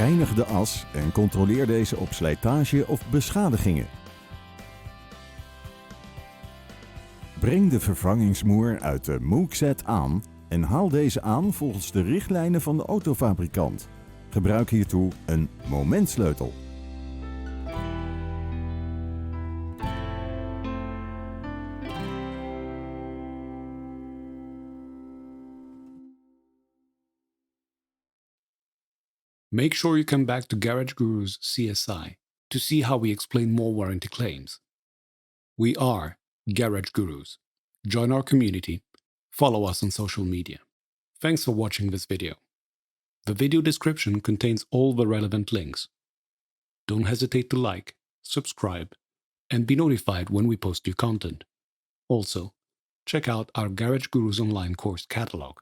Reinig de as en controleer deze op slijtage of beschadigingen. Breng de vervangingsmoer uit de Moog-set aan en haal deze aan volgens de richtlijnen van de autofabrikant. Gebruik hiertoe een momentsleutel. Make sure you come back to Garage Guru's CSI to see how we explain more warranty claims. We are Garage Gurus. Join our community. Follow us on social media. Thanks for watching this video. The video description contains all the relevant links. Don't hesitate to like, subscribe, and be notified when we post new content. Also, check out our Garage Gurus online course catalog.